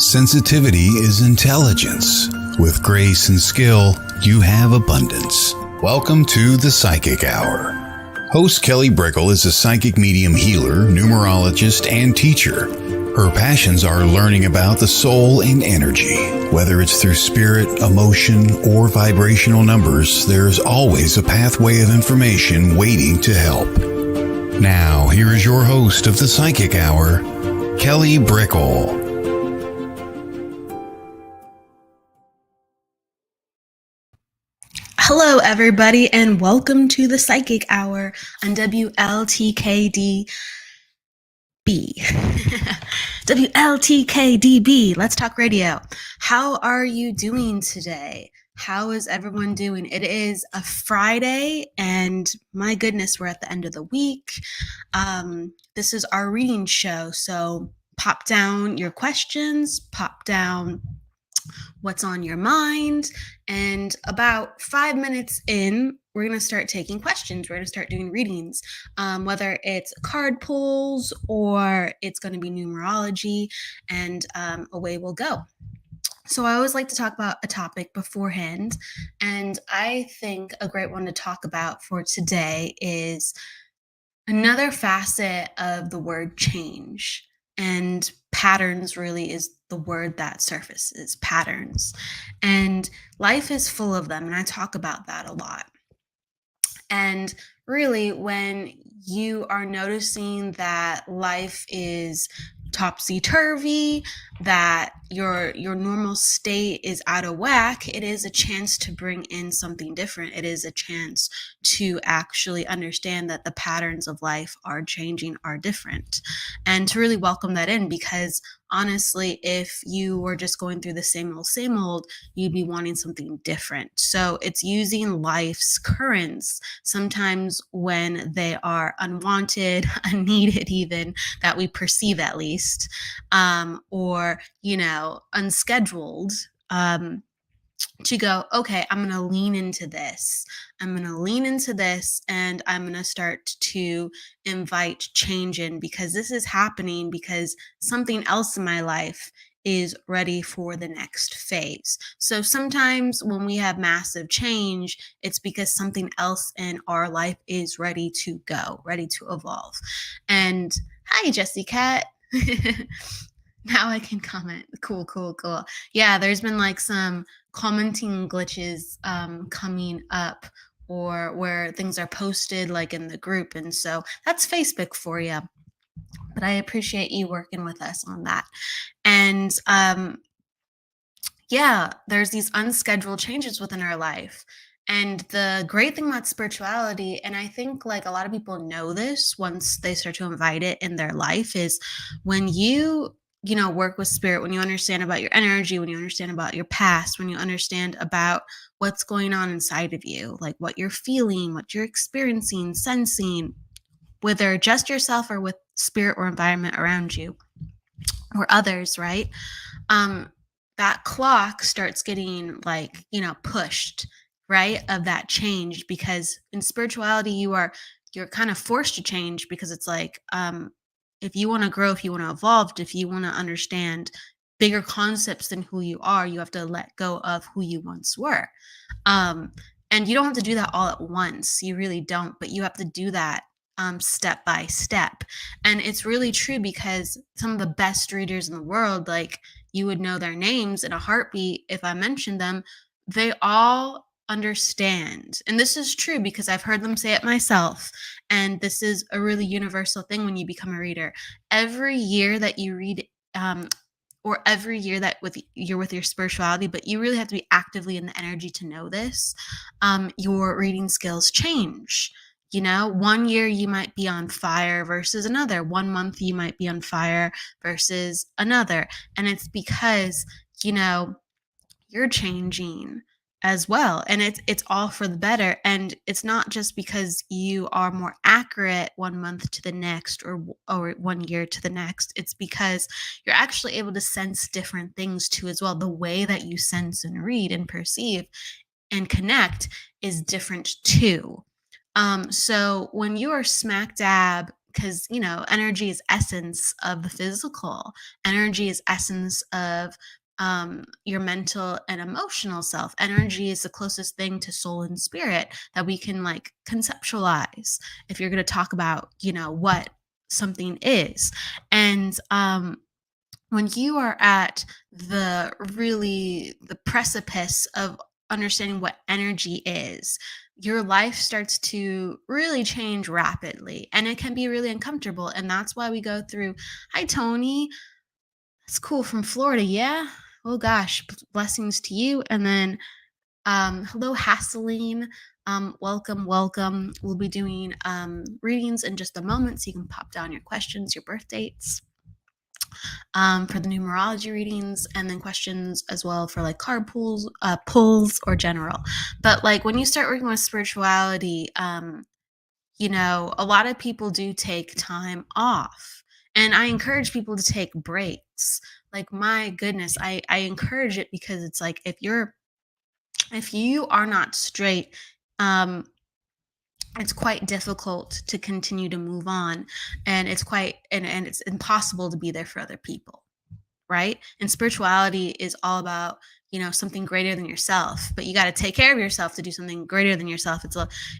Sensitivity is intelligence. With grace and skill, you have abundance. Welcome to the Psychic Hour. Host Kelly Brickle is a psychic medium healer, numerologist, and teacher. Her passions are learning about the soul and energy. Whether it's through spirit, emotion, or vibrational numbers, there's always a pathway of information waiting to help. Now, here is your host of the Psychic Hour, Kelly Brickle. Hello, everybody, and welcome to the Psychic Hour on WLTK-DB. WLTK-DB, Let's Talk Radio. How are you doing today? How is everyone doing? It is a Friday, and my goodness, we're at the end of the week. This is our reading show, so pop down your questions, pop down what's on your mind, and about 5 minutes in, we're going to start taking questions. We're going to start doing readings, whether it's card pulls or it's going to be numerology, and away we'll go. So I always like to talk about a topic beforehand, and I think a great one to talk about for today is another facet of the word change. And patterns really is the word that surfaces, patterns. And life is full of them, and I talk about that a lot. And really, when you are noticing that life is topsy-turvy, that your normal state is out of whack, it is a chance to bring in something different. It is a chance to actually understand that the patterns of life are changing, are different, and to really welcome that in, because honestly, if you were just going through the same old, you'd be wanting something different. So it's using life's currents, sometimes when they are unwanted, unneeded even, that we perceive at least, or, unscheduled, to go, okay, I'm going to lean into this. I'm going to lean into this, and I'm going to start to invite change in, because this is happening because something else in my life is ready for the next phase. So sometimes when we have massive change, it's because something else in our life is ready to go, ready to evolve. And hi, Jessie Cat. Now I can comment. Cool. Yeah, there's been like some commenting glitches coming up, or where things are posted like in the group. And so that's Facebook for you. But I appreciate you working with us on that. And there's these unscheduled changes within our life. And the great thing about spirituality, and I think like a lot of people know this once they start to invite it in their life, is when you work with spirit, when you understand about your energy, when you understand about your past, when you understand about what's going on inside of you, like what you're feeling, what you're experiencing, sensing, whether just yourself or with spirit or environment around you or others, right? That clock starts getting pushed, right? Of that change, because in spirituality, you're kind of forced to change, because it's like, if you want to grow, if you want to evolve, if you want to understand bigger concepts than who you are, you have to let go of who you once were. And you don't have to do that all at once. You really don't, but you have to do that step by step. And it's really true, because some of the best readers in the world, like, you would know their names in a heartbeat if I mentioned them. They all understand. And this is true because I've heard them say it myself. And this is a really universal thing when you become a reader. Every year that you read, or every year that you're with your spirituality, but you really have to be actively in the energy to know this, your reading skills change. 1 year you might be on fire versus another. 1 month you might be on fire versus another. And it's because, you're changing as well. And it's all for the better. And it's not just because you are more accurate 1 month to the next, or 1 year to the next. It's because you're actually able to sense different things too as well. The way that you sense and read and perceive and connect is different too. So when you are smack dab because energy is essence of the physical. Energy is essence of your mental and emotional self. Energy is the closest thing to soul and spirit that we can like conceptualize if you're going to talk about what something is. And when you are at the precipice of understanding what energy is, your life starts to really change rapidly, and it can be really uncomfortable. And that's why we go through, hi Tony, that's cool, from Florida. Yeah, oh gosh, blessings to you. And then hello Haseline, welcome. We'll be doing readings in just a moment, so you can pop down your questions, your birth dates, for the numerology readings, and then questions as well for like card pulls or general. But like when you start working with spirituality, a lot of people do take time off, and I encourage people to take breaks. Like, my goodness, I encourage it, because it's like if you are not straight, um it's quite difficult to continue to move on, and it's impossible to be there for other people, right? And spirituality is all about, something greater than yourself, but you got to take care of yourself to do something greater than yourself.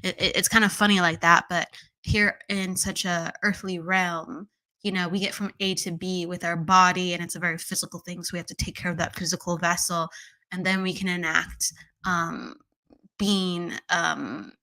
It's kind of funny like that, but here in such a earthly realm, we get from A to B with our body, and it's a very physical thing. So we have to take care of that physical vessel, and then we can enact being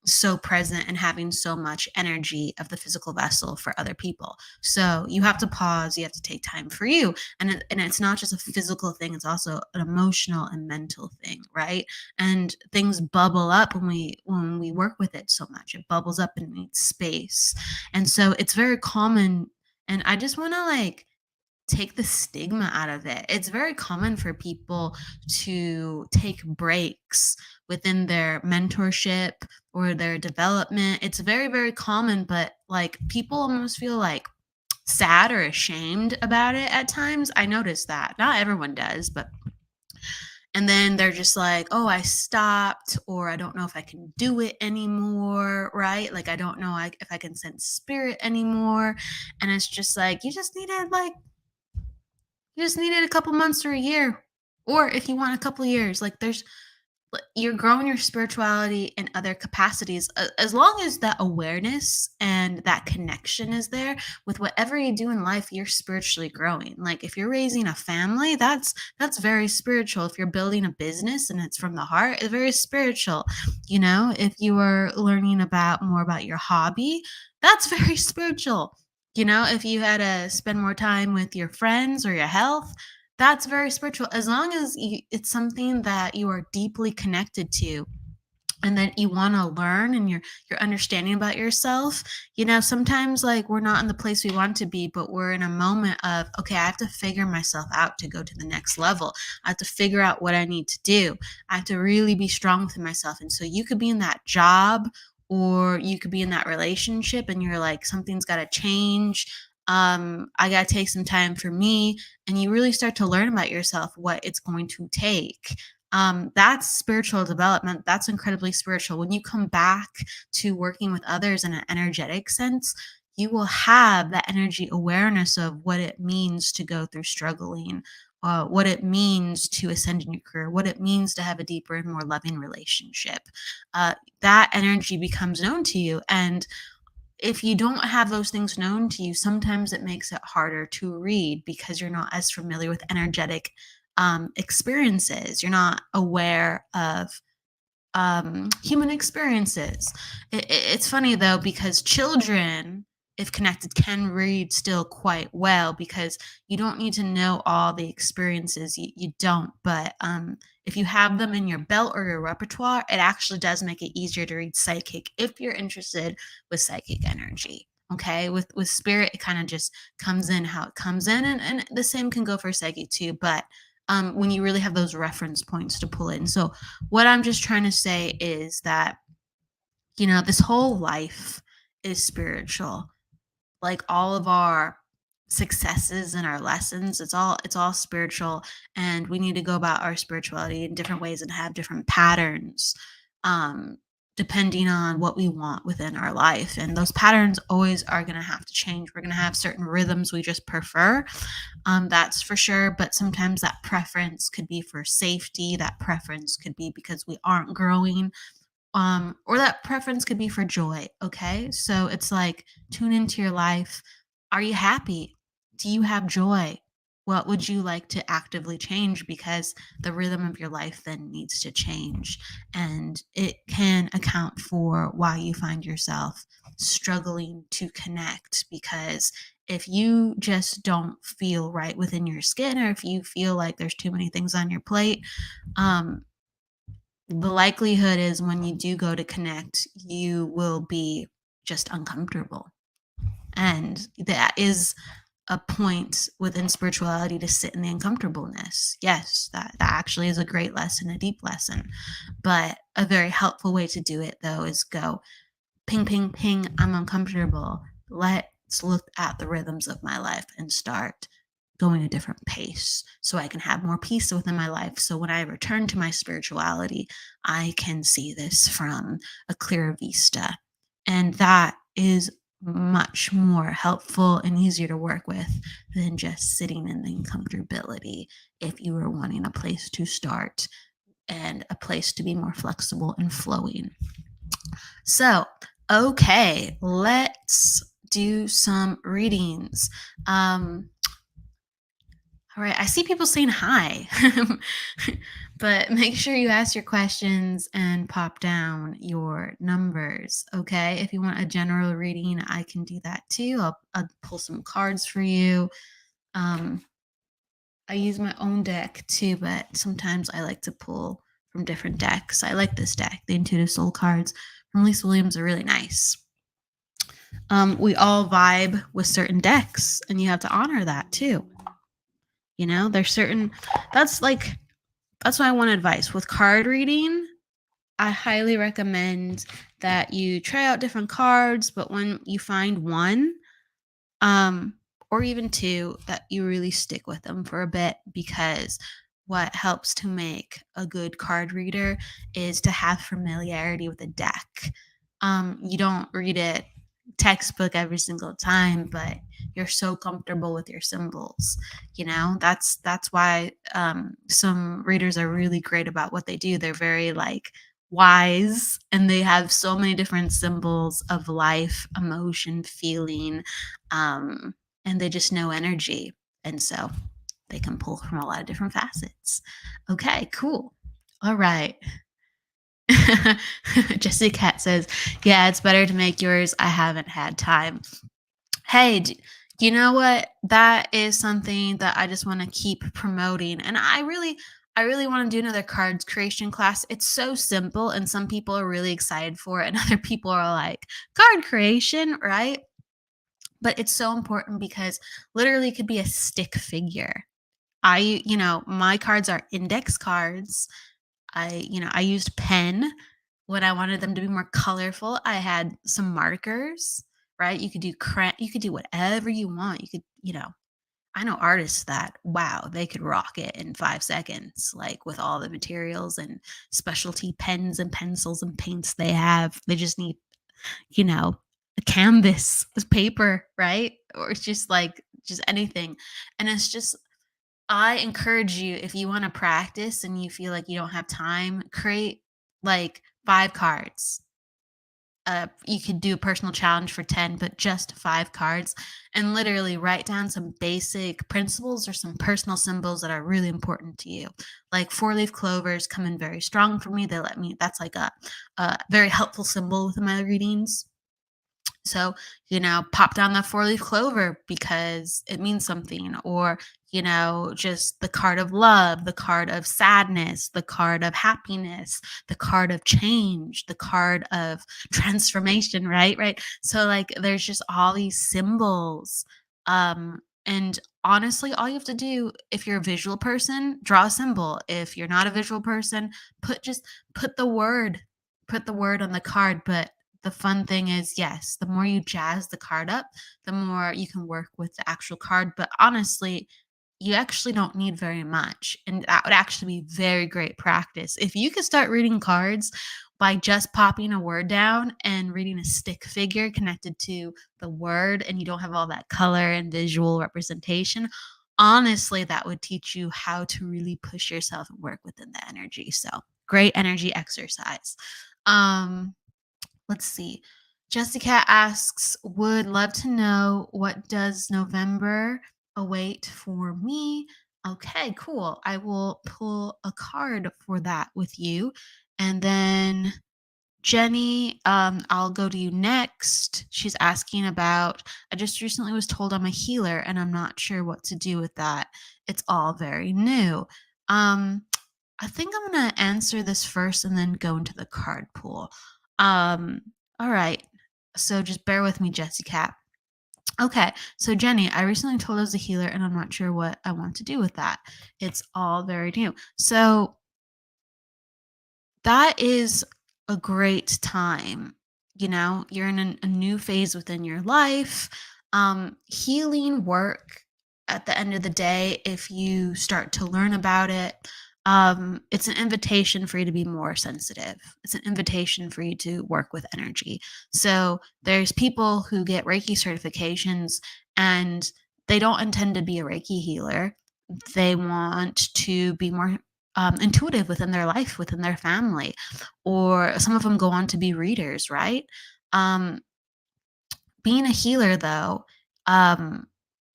so present and having so much energy of the physical vessel for other people. So you have to pause, you have to take time for you. And it's not just a physical thing, it's also an emotional and mental thing, right? And things bubble up when we work with it so much. It bubbles up and needs space. And so it's very common. And I just want to like take the stigma out of it. It's very common for people to take breaks within their mentorship or their development. It's very, very common, but like people almost feel like sad or ashamed about it at times. I notice that. Not everyone does, but and then they're just like, oh, I stopped, or I don't know if I can do it anymore, right? Like, I don't know if I can sense spirit anymore. And it's just like, you just needed a couple months or a year, or if you want a couple years, like you're growing your spirituality in other capacities, as long as that awareness and that connection is there with whatever you do in life. You're spiritually growing. Like if you're raising a family, that's very spiritual. If you're building a business and it's from the heart, it's very spiritual. If you are learning more about your hobby, that's very spiritual. If you had to spend more time with your friends or your health, that's very spiritual, as long as it's something that you are deeply connected to and that you want to learn, and you're understanding about yourself. Sometimes like we're not in the place we want to be, but we're in a moment of, okay, I have to figure myself out to go to the next level. I have to figure out what I need to do. I have to really be strong within myself. And so you could be in that job, or you could be in that relationship, and you're like, something's got to change. I got to take some time for me. And you really start to learn about yourself, what it's going to take. That's spiritual development. That's incredibly spiritual. When you come back to working with others in an energetic sense, you will have that energy awareness of what it means to go through struggling, what it means to ascend in your career, what it means to have a deeper and more loving relationship. That energy becomes known to you. And if you don't have those things known to you, sometimes it makes it harder to read, because you're not as familiar with energetic experiences. You're not aware of human experiences. It's funny though, because children, if connected, can read still quite well, because you don't need to know all the experiences. You don't, but if you have them in your belt or your repertoire, it actually does make it easier to read psychic if you're interested with psychic energy. Okay, with spirit, it kind of just comes in how it comes in, and the same can go for psychic too. But when you really have those reference points to pull in. So what I'm just trying to say is that, this whole life is spiritual. Like all of our successes and our lessons, it's all spiritual. And we need to go about our spirituality in different ways and have different patterns, um, depending on what we want within our life. And those patterns always are going to have to change. We're going to have certain rhythms we just prefer. That's for sure. But sometimes that preference could be for safety. That preference could be because we aren't growing. Or that preference could be for joy. Okay. So it's like, tune into your life. Are you happy? Do you have joy? What would you like to actively change? Because the rhythm of your life then needs to change. And it can account for why you find yourself struggling to connect. Because if you just don't feel right within your skin, or if you feel like there's too many things on your plate, um, the likelihood is when you do go to connect, you will be just uncomfortable. And that is a point within spirituality, to sit in the uncomfortableness. Yes, that actually is a great lesson, a deep lesson. But a very helpful way to do it, though, is go ping, ping, ping, I'm uncomfortable. Let's look at the rhythms of my life and start going a different pace so I can have more peace within my life. So when I return to my spirituality, I can see this from a clearer vista. And that is much more helpful and easier to work with than just sitting in the uncomfortability if you were wanting a place to start and a place to be more flexible and flowing. So, okay, let's do some readings. All right, I see people saying hi, but make sure you ask your questions and pop down your numbers, okay? If you want a general reading, I can do that too. I'll pull some cards for you. I use my own deck too, but sometimes I like to pull from different decks. I like this deck. The Intuitive Soul cards from Lisa Williams are really nice. We all vibe with certain decks, and you have to honor that too. You know, there's certain, that's why I want advice with card reading. I highly recommend that you try out different cards, but when you find one, or even two, that you really stick with them for a bit, because what helps to make a good card reader is to have familiarity with the deck. You don't read it textbook every single time, but you're so comfortable with your symbols. You know, that's why some readers are really great about what they do. They're very like wise, and they have so many different symbols of life, emotion, feeling, and they just know energy, and so they can pull from a lot of different facets. Okay, cool. All right. Jesse Cat says, yeah, it's better to make yours. I haven't had time. Hey, you know what? That is something that I just want to keep promoting. And I really want to do another cards creation class. It's so simple, and some people are really excited for it, and other people are like, card creation, right? But it's so important because literally it could be a stick figure. My cards are index cards. I used pen when I wanted them to be more colorful. I had some markers, right? You could do whatever you want. You could, I know artists that, wow, they could rock it in 5 seconds, like with all the materials and specialty pens and pencils and paints they have. They just need, a canvas, paper, right? Or it's just anything. And it's just, I encourage you, if you want to practice and you feel like you don't have time, create like 5 cards. You could do a personal challenge for 10, but just 5 cards, and literally write down some basic principles or some personal symbols that are really important to you. Like 4-leaf clovers come in very strong for me. That's like a very helpful symbol within my readings. So, pop down that 4-leaf clover because it means something. Or, just the card of love, the card of sadness, the card of happiness, the card of change, the card of transformation, right? Right. So, like, there's just all these symbols. And honestly, all you have to do, if you're a visual person, draw a symbol. If you're not a visual person, put the word on the card. But the fun thing is, yes, the more you jazz the card up, the more you can work with the actual card. But honestly, you actually don't need very much. And that would actually be very great practice. If you could start reading cards by just popping a word down and reading a stick figure connected to the word, and you don't have all that color and visual representation, honestly, that would teach you how to really push yourself and work within the energy. So great energy exercise. Let's see. Jessica asks, would love to know, what does November await for me? Okay, cool. I will pull a card for that with you. And then Jenny, I'll go to you next. She's asking about, I just recently was told I'm a healer and I'm not sure what to do with that. It's all very new. I think I'm going to answer this first and then go into the card pool. All right. So just bear with me, Jessica. Okay, so Jenny, I recently told I was a healer and I'm not sure what I want to do with that. It's all very new. So that is a great time. You know, you're in a new phase within your life. Healing work, at the end of the day, if you start to learn about it, it's an invitation for you to be more sensitive. It's an invitation for you to work with energy. So there's people who get Reiki certifications and they don't intend to be a Reiki healer. They want to be more intuitive within their life, within their family, or some of them go on to be readers, right? Um, Being a healer, though,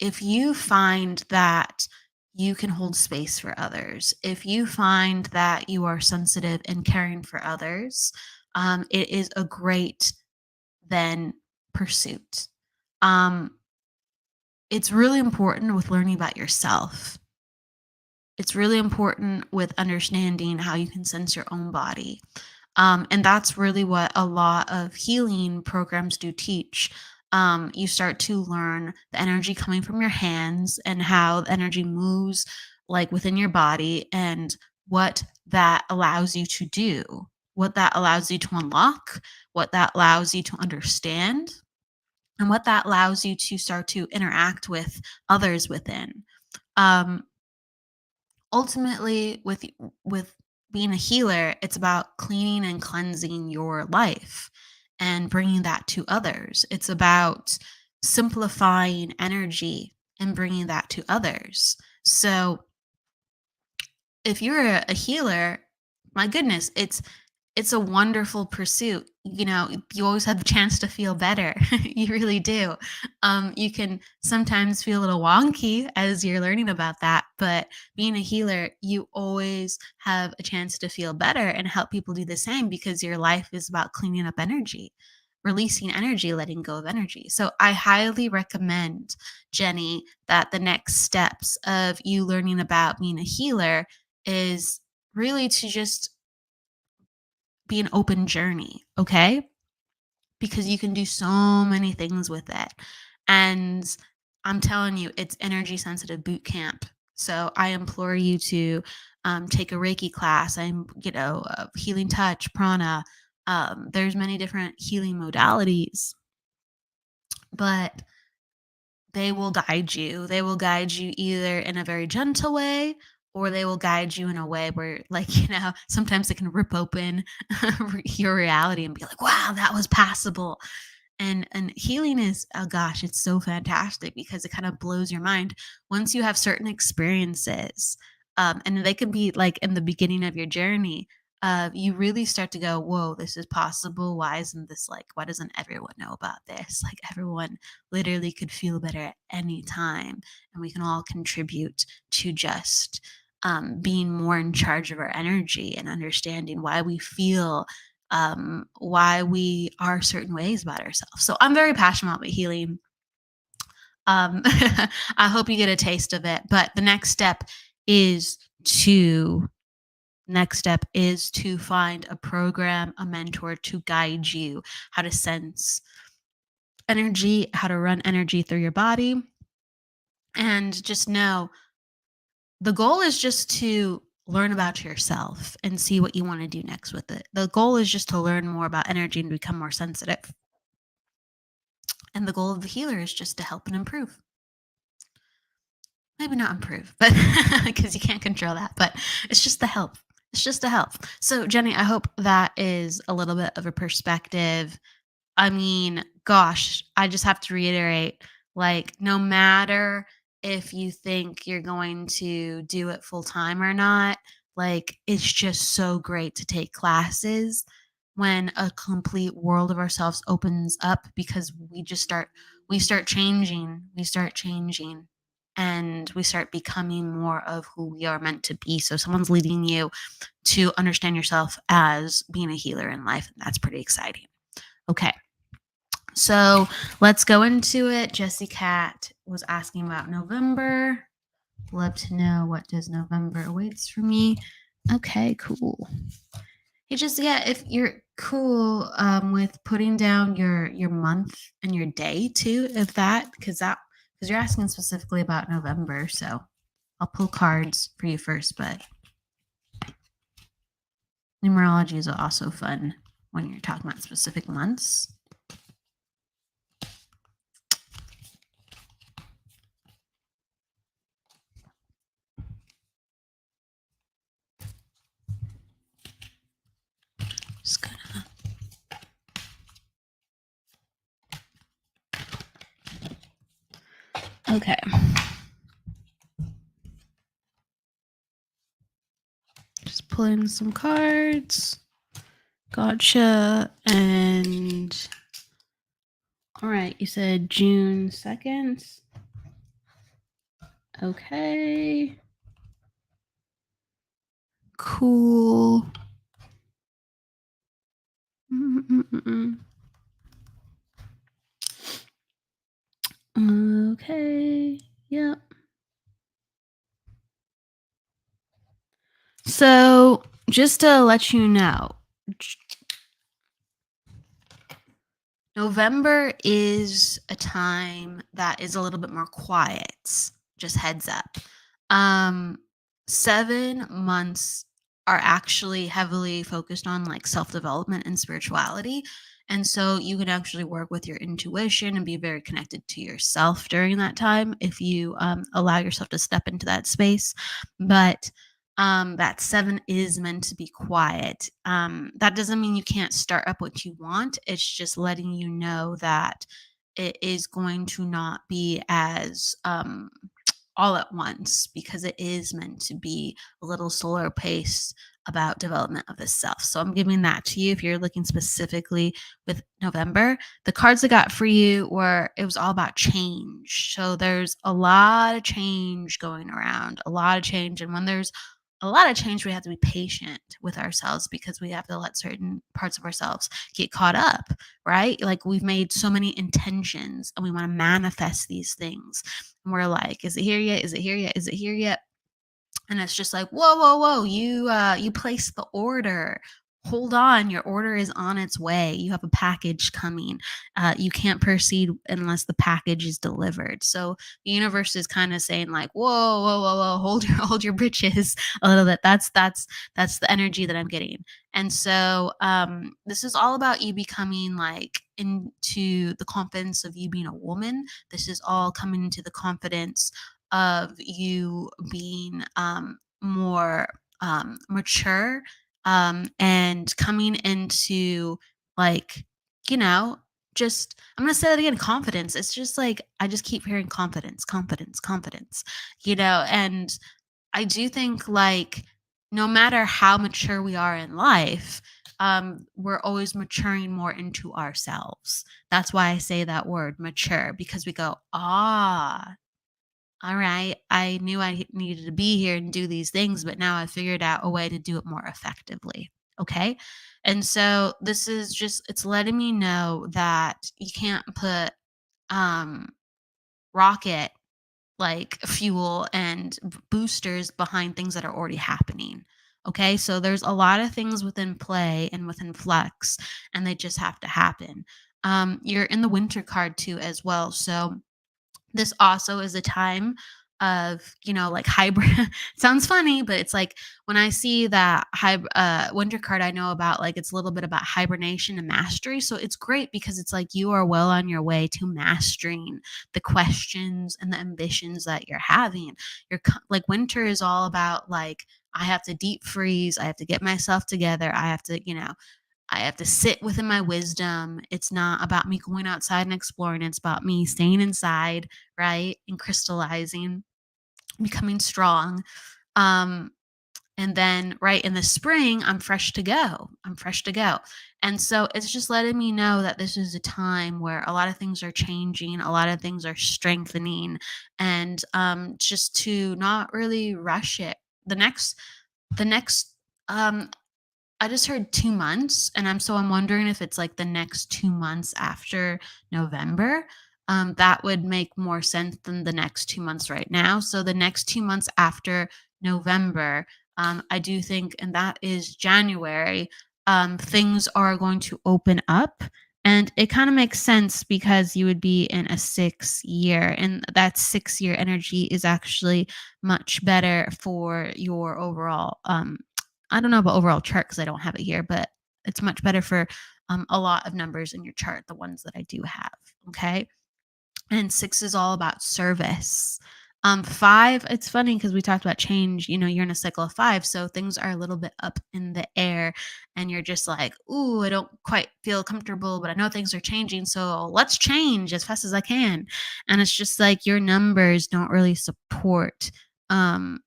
if you find that you can hold space for others, if you find that you are sensitive and caring for others, it is a great then pursuit. Um, it's really important with learning about yourself. It's really important with understanding how you can sense your own body. And that's really what a lot of healing programs do teach. You start to learn the energy coming from your hands and how the energy moves like within your body and what that allows you to do, what that allows you to unlock, what that allows you to understand, and what that allows you to start to interact with others within. Um, Ultimately, with being a healer, it's about cleaning and cleansing your life and bringing that to others. It's about simplifying energy and bringing that to others. So if you're a healer, my goodness, it's a wonderful pursuit. You know, you always have the chance to feel better. You really do. You can sometimes feel a little wonky as you're learning about that, but being a healer, you always have a chance to feel better and help people do the same because your life is about cleaning up energy, releasing energy, letting go of energy. So I highly recommend, Jenny, that the next steps of you learning about being a healer is really to just be an open journey, okay? Because you can do so many things with it. And I'm telling you, it's energy sensitive boot camp. So I implore you to take a Reiki class. Healing touch, prana. There's many different healing modalities, but they will guide you. They will guide you either in a very gentle way or they will guide you in a way where, like, sometimes it can rip open your reality and be like, wow, that was passable. And healing is, oh gosh, it's so fantastic because it kind of blows your mind once you have certain experiences. And they can be like in the beginning of your journey, you really start to go, whoa, this is possible. Why doesn't everyone know about this? Like everyone literally could feel better at any time. And we can all contribute to just being more in charge of our energy and understanding why we feel, why we are certain ways about ourselves. So I'm very passionate about healing. I hope you get a taste of it. But the next step is to find a program, a mentor to guide you how to sense energy, how to run energy through your body. And just know the goal is just to learn about yourself and see what you want to do next with it. The goal is just to learn more about energy and become more sensitive. And the goal of the healer is just to help and improve. Maybe not improve, but because you can't control that, but it's just the help. It's just a health. So, Jenny, I hope that is a little bit of a perspective. I mean, gosh, I just have to reiterate, like, no matter if you think you're going to do it full time or not, like, it's just so great to take classes when a complete world of ourselves opens up, because we start changing, and we start becoming more of who we are meant to be. So someone's leading you to understand yourself as being a healer in life, and that's pretty exciting. Okay. So let's go into it. Jessie Cat was asking about November. Love to know, what does November awaits for me? Okay, cool. Hey, Jessie, yeah, if you're cool with putting down your month and your day too, because you're asking specifically about November, so I'll pull cards for you first, but numerology is also fun when you're talking about specific months. Just gonna okay. Just pulling some cards. Gotcha. And all right, you said June 2nd. Okay. Cool. Okay. Yep. So, just to let you know, November is a time that is a little bit more quiet. Just heads up. 7 months are actually heavily focused on like self-development and spirituality. And so you can actually work with your intuition and be very connected to yourself during that time if you allow yourself to step into that space. But that 7 is meant to be quiet. That doesn't mean you can't start up what you want. It's just letting you know that it is going to not be as all at once, because it is meant to be a little slower pace about development of the self. So I'm giving that to you if you're looking specifically with November. The cards I got for you it was all about change. So there's a lot of change going around, a lot of change. And when there's a lot of change, we have to be patient with ourselves, because we have to let certain parts of ourselves get caught up, right? Like, we've made so many intentions and we want to manifest these things. And we're like, is it here yet? Is it here yet? Is it here yet? And it's just like, whoa, whoa, whoa, you placed the order. Hold on, your order is on its way. You have a package coming. You can't proceed unless the package is delivered. So the universe is kind of saying like, whoa, whoa, whoa, whoa, hold your britches a little bit. That's the energy that I'm getting. And so this is all about you becoming like into the confidence of you being a woman. This is all coming into the confidence of you being more mature, and coming into, like, you know, just, I'm going to say that again, confidence. It's just like, I just keep hearing confidence, confidence, confidence, and I do think, like, no matter how mature we are in life, we're always maturing more into ourselves. That's why I say that word mature, because we go, all right, I knew I needed to be here and do these things, but now I figured out a way to do it more effectively. Okay. And so this is just, it's letting me know that you can't put um, rocket like fuel and boosters behind things that are already happening. Okay. So there's a lot of things within play and within flex, and they just have to happen. You're in the winter card too, as well. So this also is a time of, like, hybrid. Sounds funny, but it's like, when I see that winter card, I know about, like, it's a little bit about hibernation and mastery. So it's great, because it's like you are well on your way to mastering the questions and the ambitions that you're having. Like, winter is all about, like, I have to deep freeze. I have to get myself together. I have to, I have to sit within my wisdom. It's not about me going outside and exploring. It's about me staying inside, right? And crystallizing, becoming strong. Um, and then right in the spring, I'm fresh to go. I'm fresh to go. And so it's just letting me know that this is a time where a lot of things are changing, a lot of things are strengthening, and just to not really rush it. The next um I just heard 2 months, and I'm wondering if it's, like, the next 2 months after November. That would make more sense than the next 2 months right now. So the next 2 months after November, I do think, and that is January, things are going to open up, and it kinda makes sense because you would be in a 6-year, and that 6-year energy is actually much better for your overall, I don't know about overall chart because I don't have it here, but it's much better for a lot of numbers in your chart, the ones that I do have. Okay. And 6 is all about service. 5, it's funny because we talked about change. You're in a cycle of 5. So things are a little bit up in the air and you're just like, ooh, I don't quite feel comfortable, but I know things are changing. So let's change as fast as I can. And it's just like your numbers don't really support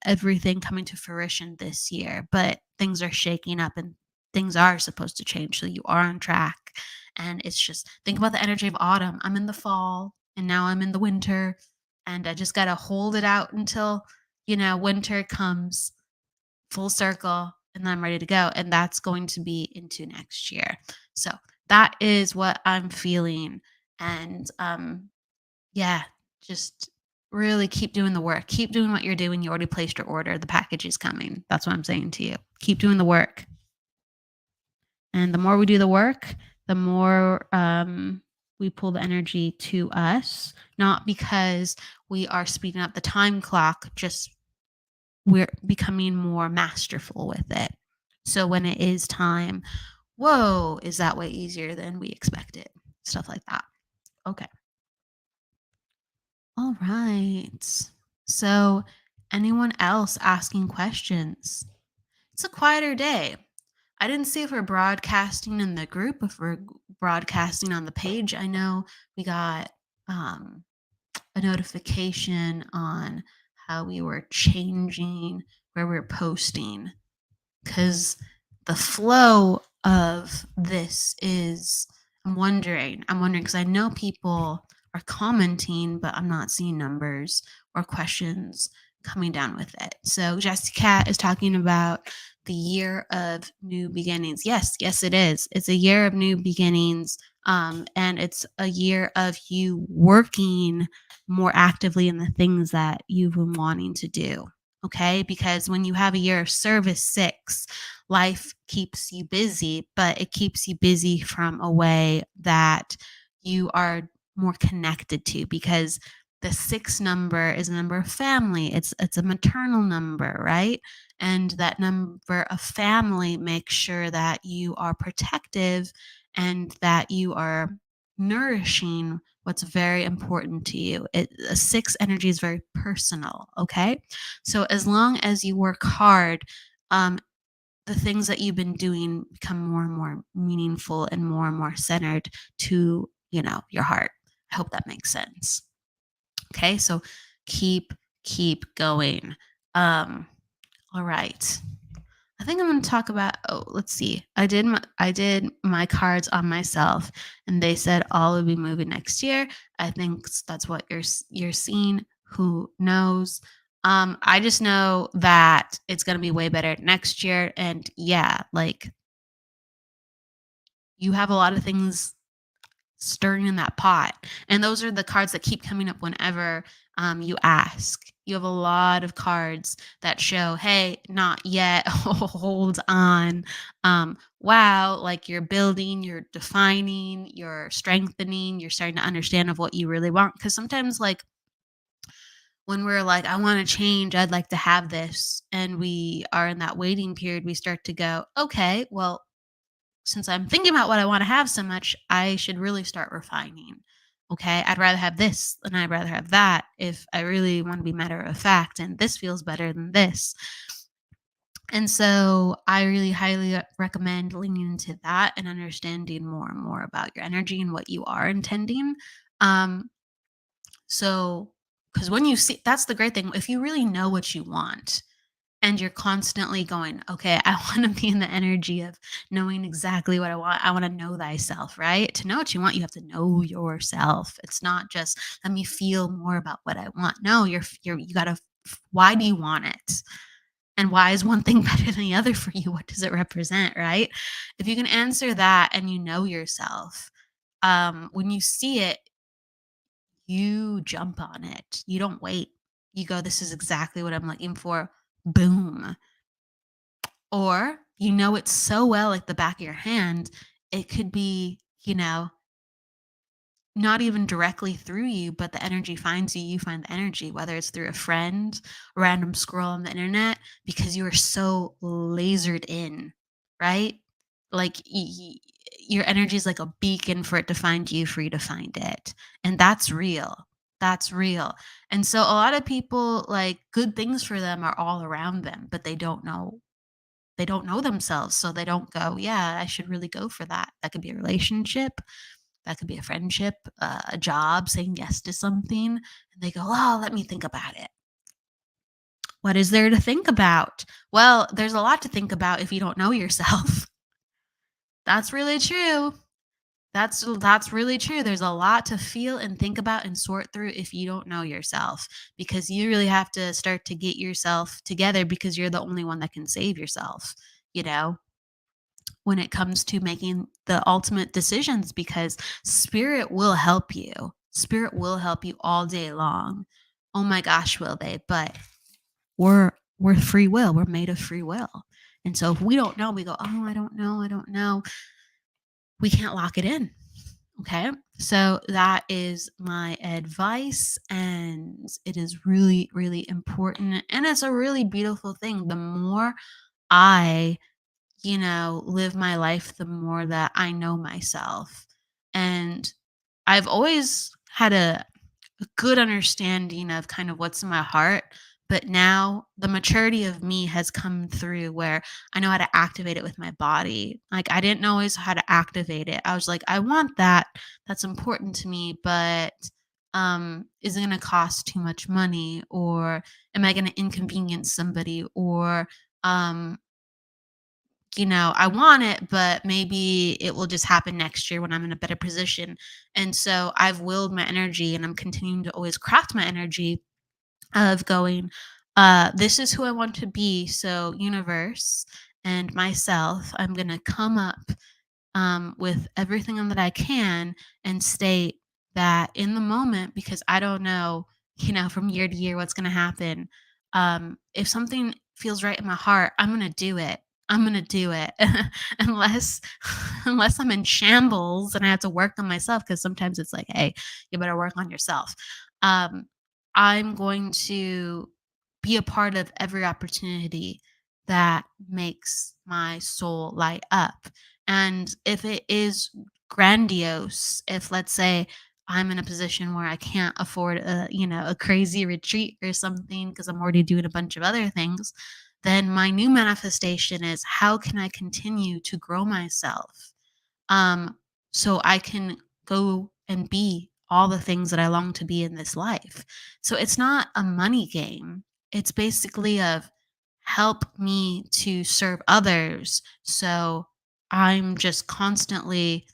everything coming to fruition this year, but things are shaking up and things are supposed to change. So you are on track. And it's just think about the energy of autumn. I'm in the fall and now I'm in the winter and I just got to hold it out until, winter comes full circle and then I'm ready to go. And that's going to be into next year. So that is what I'm feeling. And yeah, just really keep doing the work. Keep doing what you're doing. You already placed your order. The package is coming. That's what I'm saying to you. Keep doing the work. And the more we do the work, the more we pull the energy to us, not because we are speeding up the time clock, just we're becoming more masterful with it. So when it is time, whoa, is that way easier than we expected? Stuff like that. Okay. All right. So, anyone else asking questions? It's a quieter day. I didn't see if we're broadcasting in the group, if we're broadcasting on the page. I know we got um, a notification on how we were changing where we're posting because the flow of this is I'm wondering because I know people are commenting, but I'm not seeing numbers or questions coming down with it. So Jessica is talking about the year of new beginnings. Yes, it is. It's a year of new beginnings. And it's a year of you working more actively in the things that you've been wanting to do. Okay. Because when you have a year of service 6, life keeps you busy, but it keeps you busy from a way that you are more connected to because the 6 number is a number of family. It's a maternal number, right? And that number of family makes sure that you are protective and that you are nourishing what's very important to you. A 6 energy is very personal, okay? So as long as you work hard, um, the things that you've been doing become more and more meaningful and more centered to, your heart. I hope that makes sense. Okay, so keep going. All right. I think I'm going to talk about. Oh, let's see. I did my cards on myself, and they said all will be moving next year. I think that's what you're seeing. Who knows? I just know that it's going to be way better next year, and yeah, like you have a lot of things stirring in that pot. And those are the cards that keep coming up whenever you ask. You have a lot of cards that show, hey, not yet, hold on. Wow, like you're building, you're defining, you're strengthening, you're starting to understand of what you really want. Because sometimes, like, when we're like, I want to change, I'd like to have this, and we are in that waiting period, we start to go, okay, well, since I'm thinking about what I want to have so much, I should really start refining. Okay. I'd rather have this than I'd rather have that if I really want to be matter of fact. And this feels better than this. And so I really highly recommend leaning into that and understanding more and more about your energy and what you are intending. Um, so, because when you see, that's the great thing. If you really know what you want, and you're constantly going, okay, I want to be in the energy of knowing exactly what I want. I want to know thyself, right? To know what you want, you have to know yourself. It's not just let me feel more about what I want. No, you got to. Why do you want it? And why is one thing better than the other for you? What does it represent, right? If you can answer that and you know yourself, when you see it, you jump on it. You don't wait. You go, this is exactly what I'm looking for. Boom. Or you know it so well like the back of your hand, it could be, not even directly through you, but the energy finds you, you find the energy, whether it's through a friend, a random scroll on the internet, because you are so lasered in, right? Like your energy is like a beacon for it to find you, for you to find it. And that's real. That's real. And so a lot of people, like, good things for them are all around them, but they don't know themselves, so they don't go, yeah, I should really go for that. That could be a relationship, that could be a friendship, a job, saying yes to something, and they go, oh, let me think about it. What is there to think about? Well, there's a lot to think about if you don't know yourself. That's really true. That's really true. There's a lot to feel and think about and sort through if you don't know yourself, because you really have to start to get yourself together, because you're the only one that can save yourself, you know when it comes to making the ultimate decisions, because spirit will help you. Spirit will help you all day long. Oh my gosh, will they? But we're free will. We're made of free will. And so if we don't know, we go, "Oh, I don't know. I don't know." We can't lock it in. Okay? So that is my advice, and it is really really important, and it's a really beautiful thing. The more I live my life, the more that I know myself. And I've always had a good understanding of kind of what's in my heart. But now the maturity of me has come through where I know how to activate it with my body. Like, I didn't know always how to activate it. I was like, I want that. That's important to me, but is it going to cost too much money, or am I going to inconvenience somebody, or um I want it, but maybe it will just happen next year when I'm in a better position. And so I've willed my energy, and I'm continuing to always craft my energy of going, this is who I want to be. So, universe and myself, I'm going to come up with everything that I can, and state that in the moment, because I don't know, from year to year what's going to happen. If something feels right in my heart, I'm going to do it. I'm going to do it. unless unless I'm in shambles and I have to work on myself, because sometimes it's like, hey, you better work on yourself. Um, I'm going to be a part of every opportunity that makes my soul light up. And if it is grandiose, if, let's say, I'm in a position where I can't afford a crazy retreat or something, because I'm already doing a bunch of other things, then my new manifestation is, how can I continue to grow myself, um, so I can go and be all the things that I long to be in this life. So it's not a money game. It's basically of, help me to serve others. So I'm just constantly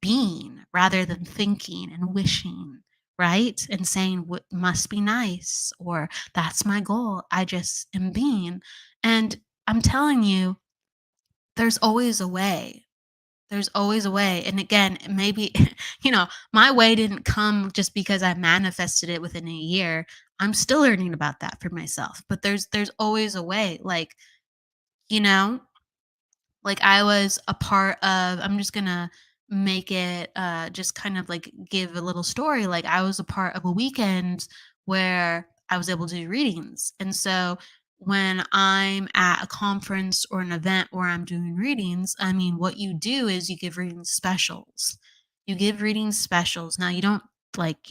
being rather than thinking and wishing, right? And saying what must be nice, or that's my goal. I just am being. And I'm telling you, there's always a way. There's always a way. And again, maybe, my way didn't come just because I manifested it within a year. I'm still learning about that for myself. But there's always a way. You know, like, I was a part of, I'm just gonna make it just kind of like give a little story. Like, I was a part of a weekend where I was able to do readings. And so when I'm at a conference or an event where I'm doing readings, I mean, what you do is you give reading specials. You give reading specials. Now, you don't, like,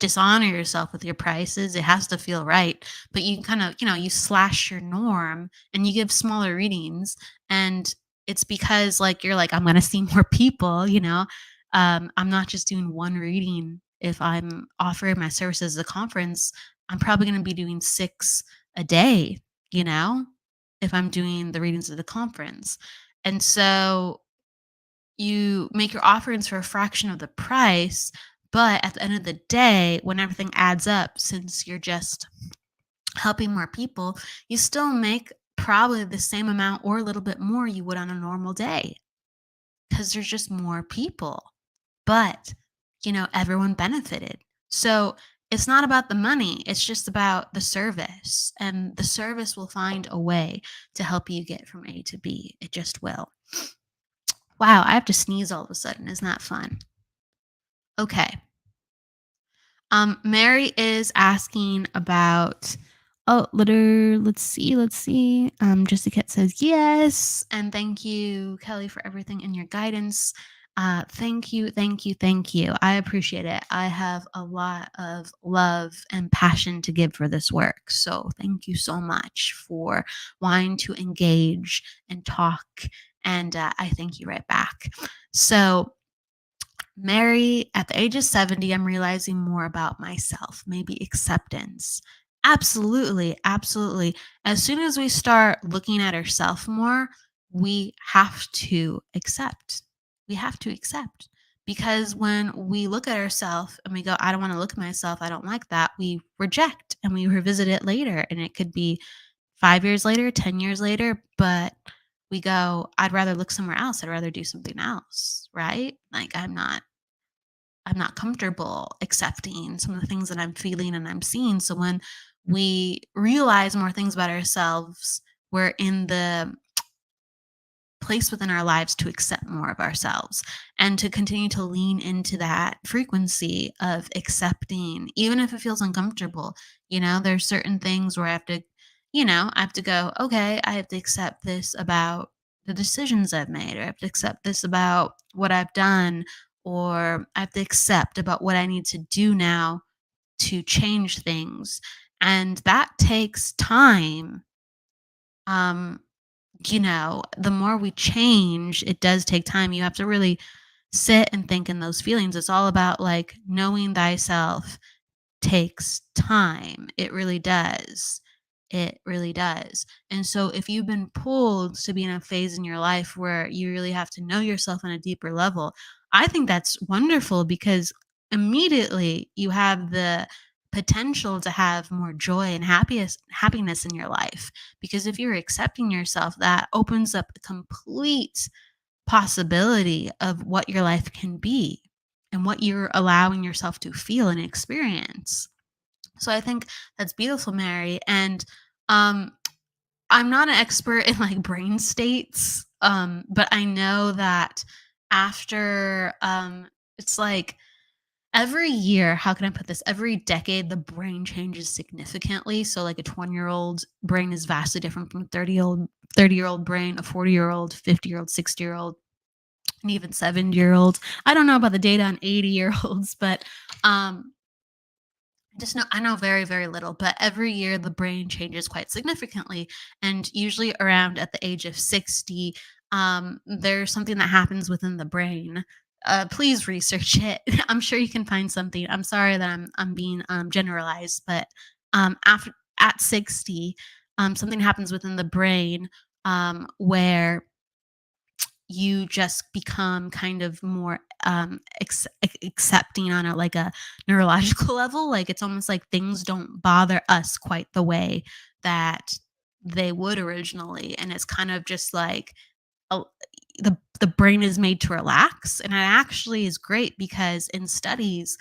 dishonor yourself with your prices. It has to feel right. But you kind of, you slash your norm and you give smaller readings. And it's because like you're like, I'm gonna see more people, I'm not just doing one reading. If I'm offering my services at a conference, I'm probably gonna be doing 6 a day, you know, if I'm doing the readings at the conference. And so you make your offerings for a fraction of the price, but at the end of the day, when everything adds up, since you're just helping more people, you still make probably the same amount or a little bit more you would on a normal day because there's just more people. But, everyone benefited. So it's not about the money, it's just about the service. And the service will find a way to help you get from A to B. It just will. Wow, I have to sneeze all of a sudden. Isn't that fun? Okay. Mary is asking about let's see. Jessica says yes. And thank you, Kelly, for everything and your guidance. Thank you, thank you, thank you. I appreciate it. I have a lot of love and passion to give for this work. So thank you so much for wanting to engage and talk. And I thank you right back. So Mary, at the age of 70, I'm realizing more about myself, maybe acceptance. Absolutely, absolutely. As soon as we start looking at ourselves more, we have to accept. We have to accept. Because when we look at ourselves and we go, I don't want to look at myself, I don't like that, we reject and we revisit it later. And it could be 5 years later, 10 years later, but we go, I'd rather look somewhere else. I'd rather do something else, right? Like I'm not comfortable accepting some of the things that I'm feeling and I'm seeing. So when we realize more things about ourselves, we're in the place within our lives to accept more of ourselves and to continue to lean into that frequency of accepting, even if it feels uncomfortable. There's certain things where I have to go, okay, I have to accept this about the decisions I've made, or I have to accept this about what I've done, or I have to accept about what I need to do now to change things. And that takes time. Um, the more we change, it does take time. You have to really sit and think in those feelings. It's all about like knowing thyself takes time. It really does. It really does. And so if you've been pulled to be in a phase in your life where you really have to know yourself on a deeper level, I think that's wonderful because immediately you have the potential to have more joy and happiness in your life. Because if you're accepting yourself, that opens up a complete possibility of what your life can be and what you're allowing yourself to feel and experience. So I think that's beautiful, Mary. And um, I'm not an expert in like brain states, but I know that after it's like every year, how can I put this? Every decade, the brain changes significantly. So like a 20-year-old brain is vastly different from a 30-year-old brain, a 40-year-old, 50-year-old, 60-year-old, and even 70-year-olds. I don't know about the data on 80-year-olds, but I know very, very little, but every year the brain changes quite significantly. And usually around at the age of 60, there's something that happens within the brain. Please research it. I'm sure you can find something. I'm sorry that I'm being generalized, but after at 60, something happens within the brain where you just become kind of more accepting on a neurological level. Like it's almost like things don't bother us quite the way that they would originally, and it's kind of just like a, the brain is made to relax. And it actually is great because in studies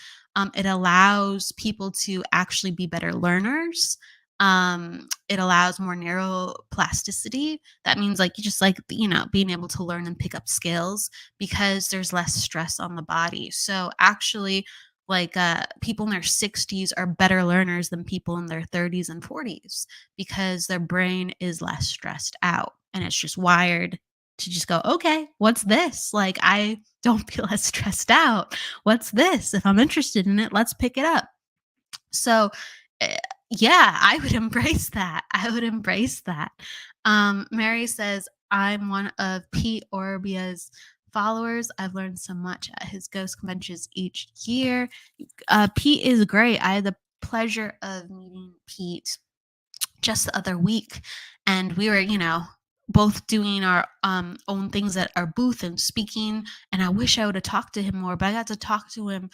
it allows people to actually be better learners. It allows more neuroplasticity. That means like you just like being able to learn and pick up skills because there's less stress on the body. So actually like people in their 60s are better learners than people in their 30s and 40s because their brain is less stressed out and it's just wired to just go, okay, what's this? Like, I don't feel as stressed out. What's this? If I'm interested in it, let's pick it up. So, eh, yeah, I would embrace that. I would embrace that. Mary says, I'm one of Pete Orbia's followers. I've learned so much at his ghost conventions each year. Pete is great. I had the pleasure of meeting Pete just the other week, and we were, both doing our own things at our booth and speaking. And I wish I would have talked to him more, but I got to talk to him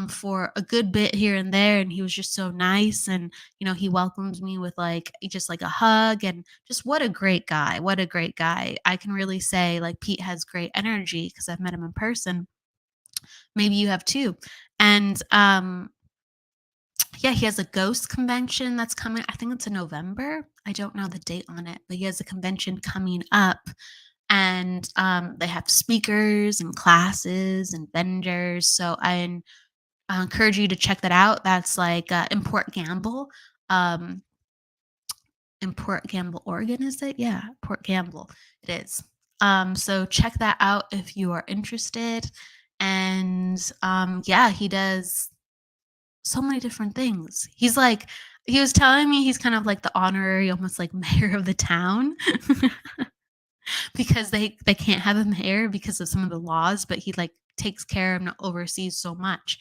for a good bit here and there, and he was just so nice. And he welcomed me with just like a hug, and just what a great guy. What a great guy. I can really say like Pete has great energy because I've met him in person. Maybe you have too. And yeah, he has a ghost convention that's coming. I think it's in November. I don't know the date on it, but he has a convention coming up, and they have speakers and classes and vendors. So I encourage you to check that out. That's like Import Gamble. Um, Import Gamble, Oregon, is it? Yeah, Port Gamble. It is. So check that out if you are interested. And yeah, he does so many different things. He was telling me he's kind of like the honorary, almost like mayor of the town because they can't have a mayor because of some of the laws, but he like takes care of and oversees so much.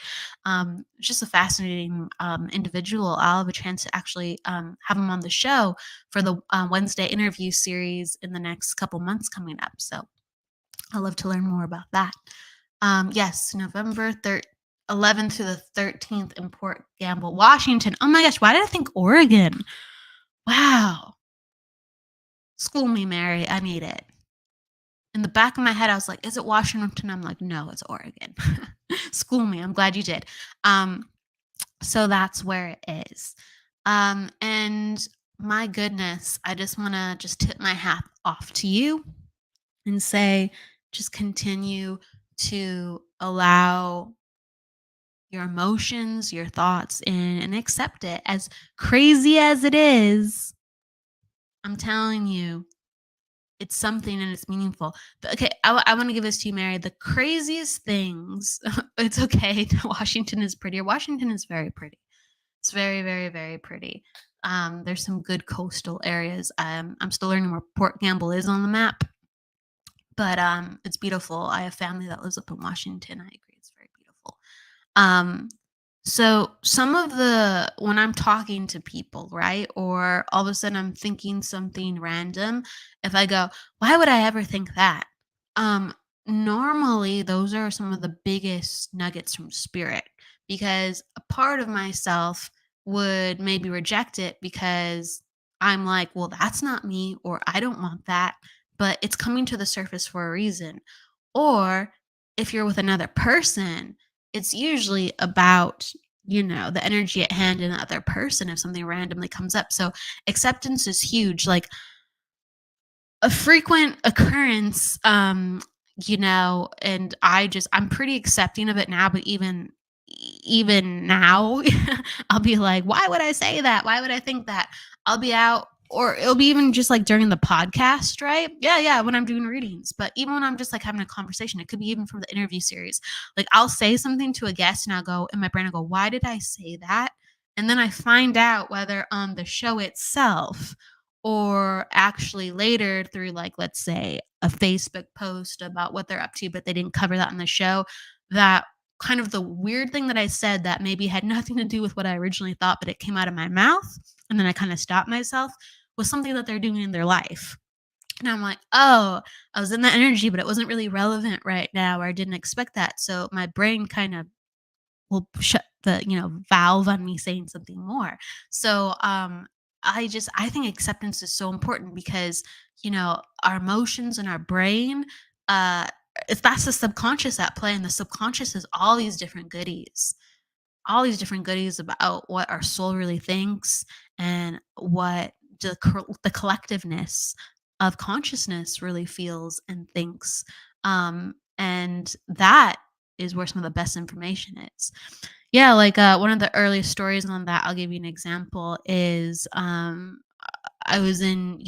Just a fascinating individual. I'll have a chance to actually have him on the show for the Wednesday interview series in the next couple months coming up. So I'd love to learn more about that. Yes, November 11th to the 13th in Port Gamble, Washington. Oh my gosh, why did I think Oregon? Wow. School me, Mary. I need it. In the back of my head, I was like, is it Washington? I'm like, no, it's Oregon. School me. I'm glad you did. So that's where it is. And my goodness, I just want to just tip my hat off to you and say, just continue to allow your emotions, your thoughts in, and accept it. As crazy as it is, I'm telling you, it's something and it's meaningful. Okay, I want to give this to you, Mary. The craziest things, it's okay. Washington is prettier. Washington is very pretty. It's very, very, very pretty. There's some good coastal areas. I'm still learning where Port Gamble is on the map, but it's beautiful. I have family that lives up in Washington. I agree, it's very beautiful. So some of when I'm talking to people, right? Or all of a sudden I'm thinking something random, if I go, why would I ever think that? Um, Normally those are some of the biggest nuggets from spirit, because a part of myself would maybe reject it because I'm like, well, that's not me, or I don't want that, but it's coming to the surface for a reason. Or if you're with another person, it's usually about, the energy at hand in the other person if something randomly comes up. So acceptance is huge. Like a frequent occurrence, and I'm pretty accepting of it now, but even now, I'll be like, why would I say that? Why would I think that? I'll be out, or it'll be even just like during the podcast, right? Yeah, when I'm doing readings. But even when I'm just like having a conversation, it could be even from the interview series. Like I'll say something to a guest and I'll go in my brain, I go, why did I say that? And then I find out whether on the show itself or actually later through, like, let's say a Facebook post about what they're up to, but they didn't cover that on the show, that kind of the weird thing that I said that maybe had nothing to do with what I originally thought, but it came out of my mouth. And then I kind of stopped myself, was something that they're doing in their life. And I'm like, oh, I was in that energy, but it wasn't really relevant right now, or I didn't expect that. So my brain kind of will shut the, valve on me saying something more. So I think acceptance is so important because, our emotions and our brain, uh if that's the subconscious at play, and the subconscious is all these different goodies about what our soul really thinks, and what the collectiveness of consciousness really feels and thinks. And that is where some of the best information is. Yeah, like one of the earliest stories on that, I'll give you an example, is I was in,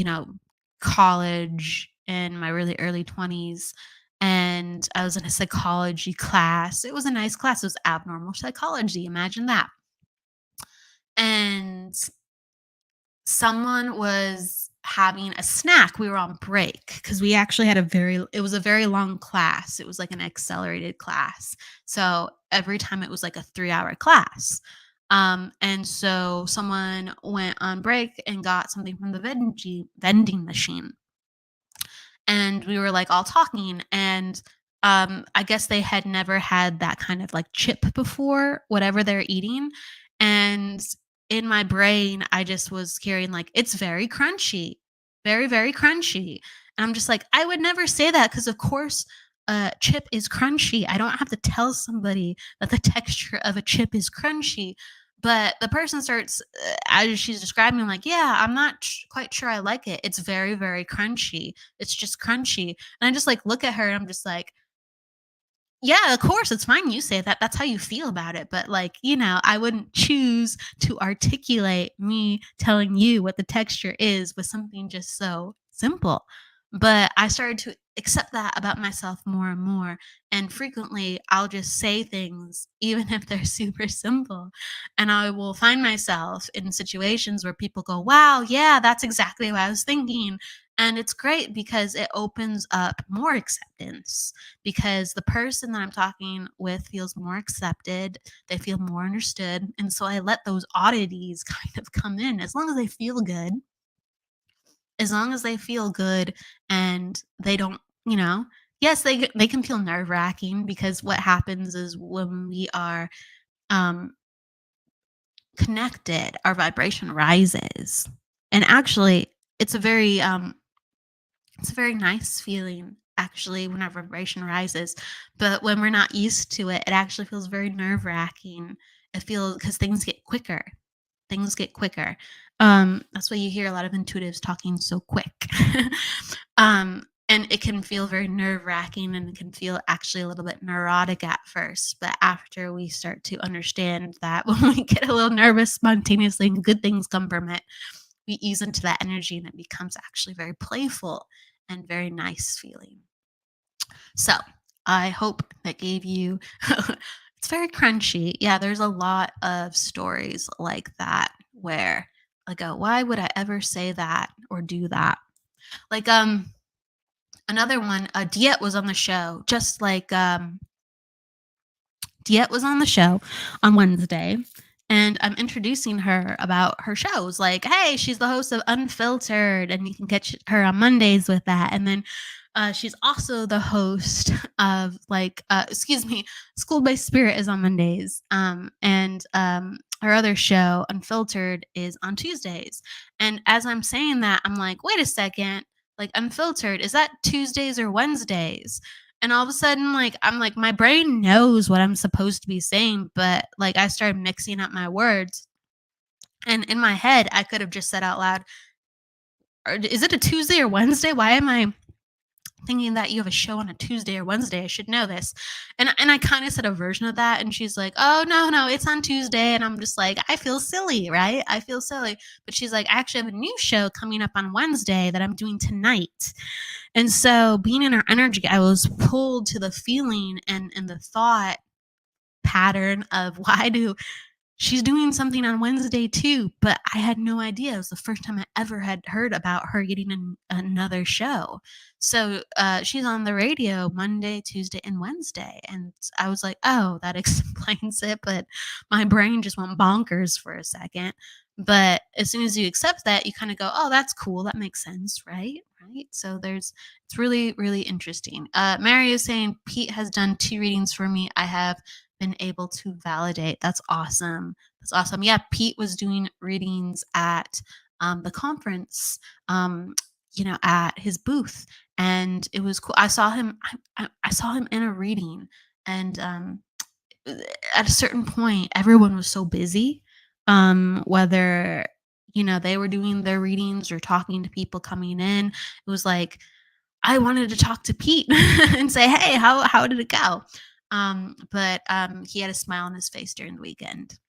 college in my really early 20s, and I was in a psychology class. It was a nice class. It was abnormal psychology. Imagine that. and someone was having a snack. We were on break because we actually had it was a very long class. It was like an accelerated class. So every time it was like a 3-hour class. And so someone went on break and got something from the vending machine. And we were like all talking, and I guess they had never had that kind of like chip before, whatever they're eating. And in my brain, I just was hearing like, it's very crunchy, very, very crunchy. And I'm just like, I would never say that because, of course, chip is crunchy. I don't have to tell somebody that the texture of a chip is crunchy. But the person starts, as she's describing, I'm like, yeah, I'm not quite sure I like it. It's very, very crunchy. It's just crunchy. And I just like look at her and I'm just like, yeah, of course, it's fine you say that. That's how you feel about it. But like, I wouldn't choose to articulate me telling you what the texture is with something just so simple. But I started to accept that about myself more and more. And frequently I'll just say things, even if they're super simple. And I will find myself in situations where people go, wow, yeah, that's exactly what I was thinking. And it's great because it opens up more acceptance, because the person that I'm talking with feels more accepted, they feel more understood. And so I let those oddities kind of come in as long as they feel good. As long as they feel good and they don't, yes, they can feel nerve-wracking, because what happens is when we are um connected, our vibration rises. And actually, it's a very it's a very nice feeling, actually, when our vibration rises. But when we're not used to it, it actually feels very nerve wracking. It feels, because things get quicker. Things get quicker. That's why you hear a lot of intuitives talking so quick. And it can feel very nerve wracking, and it can feel actually a little bit neurotic at first. But after we start to understand that when we get a little nervous spontaneously and good things come from it, we ease into that energy and it becomes actually very playful and very nice feeling. So I hope that gave you, it's very crunchy. Yeah, there's a lot of stories like that where I go, why would I ever say that or do that? Like, another one, Diet was on the show, just like, Diet was on the show on Wednesday, and I'm introducing her about her shows. Like, hey, she's the host of Unfiltered, and you can catch her on Mondays with that. And then she's also the host of excuse me, School by Spirit is on Mondays, and her other show, Unfiltered, is on Tuesdays. And as I'm saying that, I'm like, wait a second, like Unfiltered, is that Tuesdays or Wednesdays? And all of a sudden, like, I'm like, my brain knows what I'm supposed to be saying, but like I started mixing up my words. And in my head, I could have just said out loud, is it a Tuesday or Wednesday? Why am I thinking that you have a show on a Tuesday or Wednesday? I should know this. And I kind of said a version of that. And she's like, oh, no, it's on Tuesday. And I'm just like, I feel silly, right? I feel silly. But she's like, I actually have a new show coming up on Wednesday that I'm doing tonight. And so being in her energy, I was pulled to the feeling and the thought pattern of, she's doing something on Wednesday too, but I had no idea. It was the first time I ever had heard about her getting another show. So she's on the radio Monday, Tuesday, and Wednesday. And I was like, oh, that explains it. But my brain just went bonkers for a second. But as soon as you accept that, you kind of go, oh, that's cool. That makes sense, right? Right. So it's really, really interesting. Mary is saying, Pete has done 2 readings for me. I have been able to validate. That's awesome. That's awesome. Yeah, Pete was doing readings at the conference, at his booth, and it was cool. I saw him. I saw him in a reading, and at a certain point, everyone was so busy, whether they were doing their readings or talking to people coming in. It was like I wanted to talk to Pete and say, hey, how did it go? But he had a smile on his face during the weekend.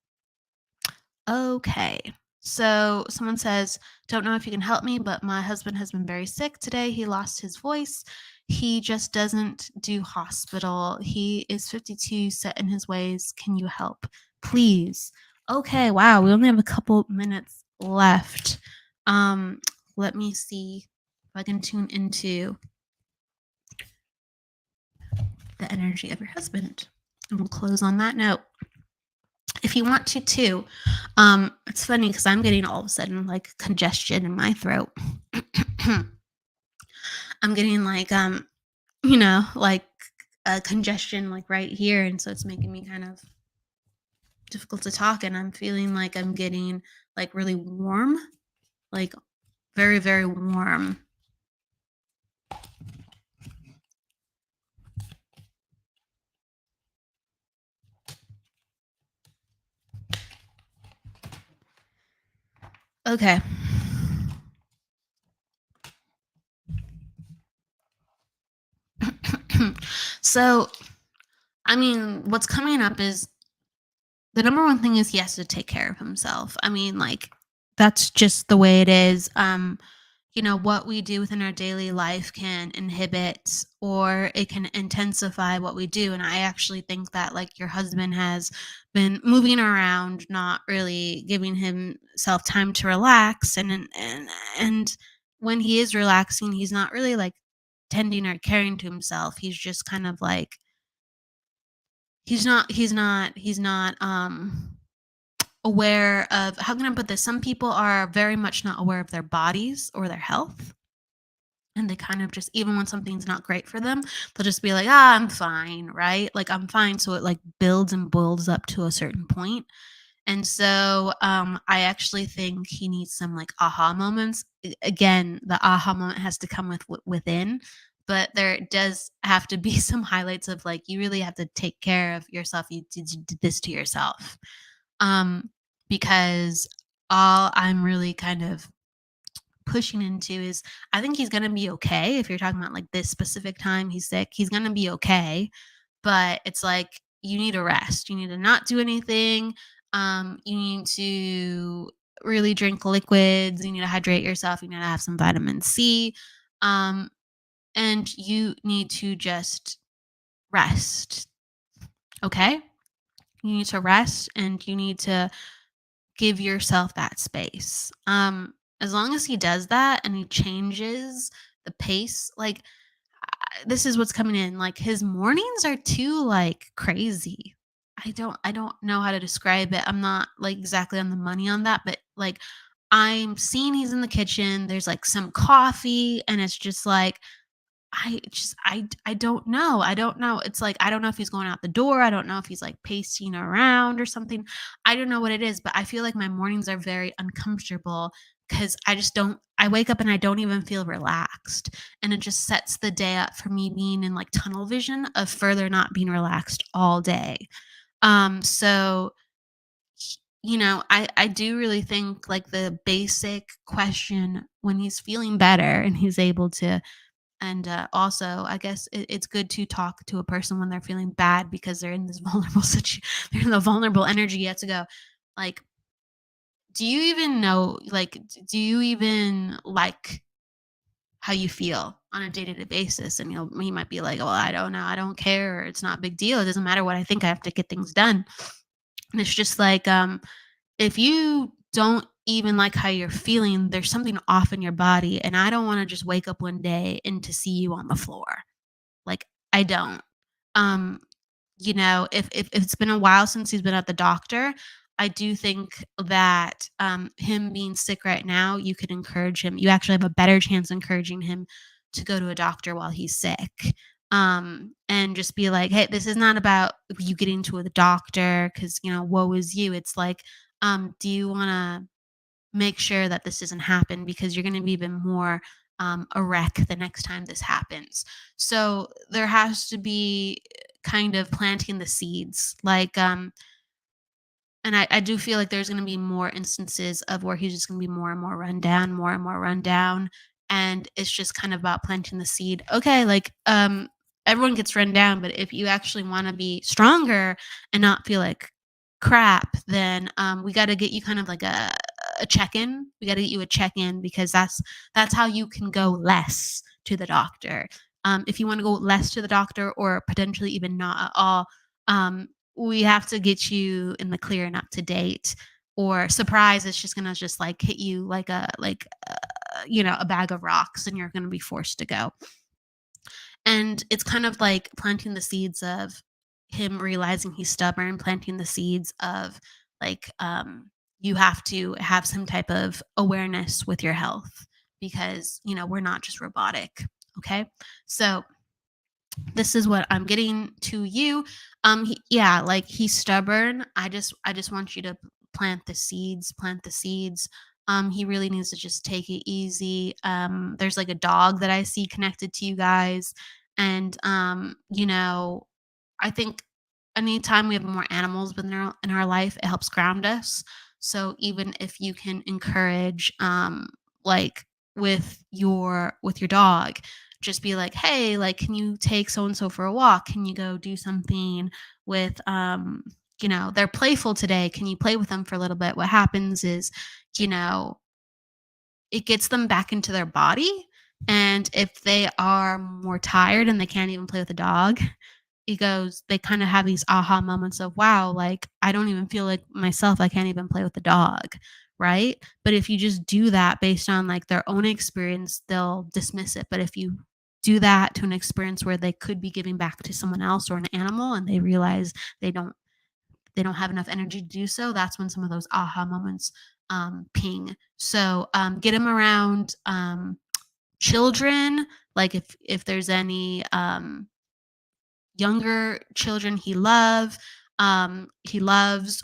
Okay. So someone says, don't know if you can help me, but my husband has been very sick today. He lost his voice. He just doesn't do hospital. He is 52, set in his ways. Can you help? Please. Okay, wow, we only have a couple minutes left. Um, Let me see if I can tune into the energy of your husband. And we'll close on that note. If you want to too, it's funny because I'm getting all of a sudden like congestion in my throat. I'm getting like like a congestion like right here, and so it's making me kind of difficult to talk, and I'm feeling like I'm getting like really warm, like very, very warm. Okay. So, I mean, what's coming up is the number one thing is he has to take care of himself. I mean, like, that's just the way it is. What we do within our daily life can inhibit or it can intensify what we do. And I actually think that like your husband has been moving around, not really giving himself time to relax. And when he is relaxing, he's not really like tending or caring to himself. He's just kind of like he's not aware of, how can I put this? Some people are very much not aware of their bodies or their health. And they kind of just, even when something's not great for them, they'll just be like, ah, I'm fine, right? Like I'm fine. So it like builds and builds up to a certain point. And so I actually think he needs some like aha moments. Again, the aha moment has to come within, but there does have to be some highlights of like you really have to take care of yourself. You did this to yourself, um, because all I'm really kind of pushing into is I think he's gonna be okay. If you're talking about like this specific time he's sick, he's gonna be okay. But it's like you need a rest. You need to not do anything. You need to really drink liquids. You need to hydrate yourself. You need to have some vitamin C. Um, and you need to just rest. Okay? You need to rest and you need to give yourself that space. As long as he does that and he changes the pace, like this is what's coming in. Like his mornings are too like crazy. I don't know how to describe it. I'm not like exactly on the money on that, but like I'm seeing he's in the kitchen. There's like some coffee and it's just like I don't know. I don't know. It's like I don't know if he's going out the door. I don't know if he's like pacing around or something. I don't know what it is, but I feel like my mornings are very uncomfortable because I just don't I wake up and I don't even feel relaxed. And it just sets the day up for me being in like tunnel vision of further not being relaxed all day. So I do really think like the basic question when he's feeling better and he's able to, and also, I guess it's good to talk to a person when they're feeling bad because they're in this vulnerable situation. They're in the vulnerable energy. You have to go, like, do you even know? Like, do you even like how you feel on a day-to-day basis? And he might be like, "Well, I don't know. I don't care. Or it's not a big deal. It doesn't matter what I think. I have to get things done." And it's just like, if you don't even like how you're feeling, there's something off in your body. And I don't want to just wake up one day and to see you on the floor. Like, I don't. Um, if it's been a while since he's been at the doctor, I do think that him being sick right now, you could encourage him. You actually have a better chance encouraging him to go to a doctor while he's sick. And just be like, hey, this is not about you getting to the doctor because woe is you. It's like, do you want to make sure that this doesn't happen because you're going to be even more a wreck the next time this happens. So there has to be kind of planting the seeds. Like, and I do feel like there's going to be more instances of where he's just going to be more and more run down, more and more run down. And it's just kind of about planting the seed. Okay, like everyone gets run down, but if you actually want to be stronger and not feel like crap, then we got to get you kind of like a check-in. We got to get you a check-in because that's how you can go less to the doctor. If you want to go less to the doctor or potentially even not at all, we have to get you in the clear and up to date, or surprise, it's just gonna just like hit you like a bag of rocks, and you're gonna be forced to go. And it's kind of like planting the seeds of him realizing he's stubborn, planting the seeds of like, you have to have some type of awareness with your health, because, we're not just robotic. Okay. So this is what I'm getting to you. Like he's stubborn. I just want you to plant the seeds, he really needs to just take it easy. There's like a dog that I see connected to you guys. And, I think anytime we have more animals in our life, it helps ground us. So even if you can encourage, like with your dog, just be like, hey, like, can you take so and so for a walk? Can you go do something with, they're playful today. Can you play with them for a little bit? What happens is, you know, it gets them back into their body. And if they are more tired and they can't even play with a dog, they kind of have these aha moments of, wow, like I don't even feel like myself. I can't even play with the dog. Right. But if you just do that based on like their own experience, they'll dismiss it. But if you do that to an experience where they could be giving back to someone else or an animal, and they realize they don't have enough energy to do so, that's when some of those aha moments ping. So get them around children. Like if there's any younger children he loves,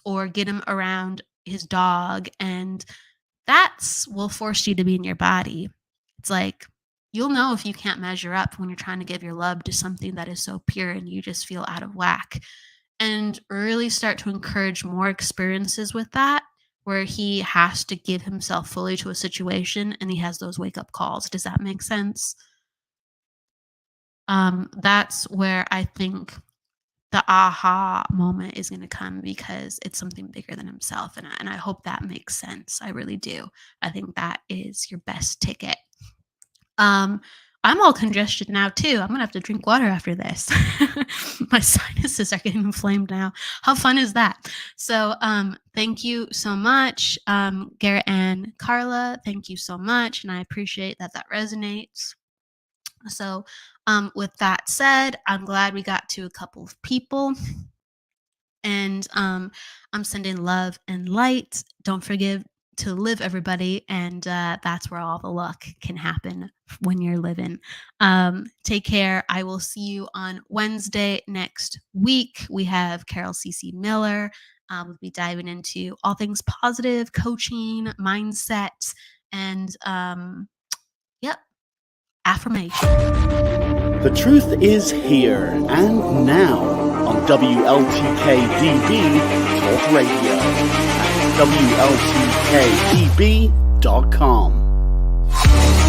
or get him around his dog, and that's will force you to be in your body. It's like you'll know if you can't measure up when you're trying to give your love to something that is so pure and you just feel out of whack. And really start to encourage more experiences with that, where he has to give himself fully to a situation and he has those wake up calls. Does that make sense? That's where I think the aha moment is going to come, because it's something bigger than himself. And I hope that makes sense. I really do. I think that is your best ticket. I'm all congested now too. I'm gonna have to drink water after this. My sinuses are getting inflamed now. How fun is that? So thank you so much, Garrett and Carla. Thank you so much, and I appreciate that resonates. So with that said, I'm glad we got to a couple of people. And I'm sending love and light. Don't forget to live, everybody. And that's where all the luck can happen when you're living. Take care. I will see you on Wednesday next week. We have Carol C.C. Miller. We'll be diving into all things positive, coaching, mindset, and affirmation. The truth is here and now on WLTK-DB Talk Radio at WLTK-DB.com.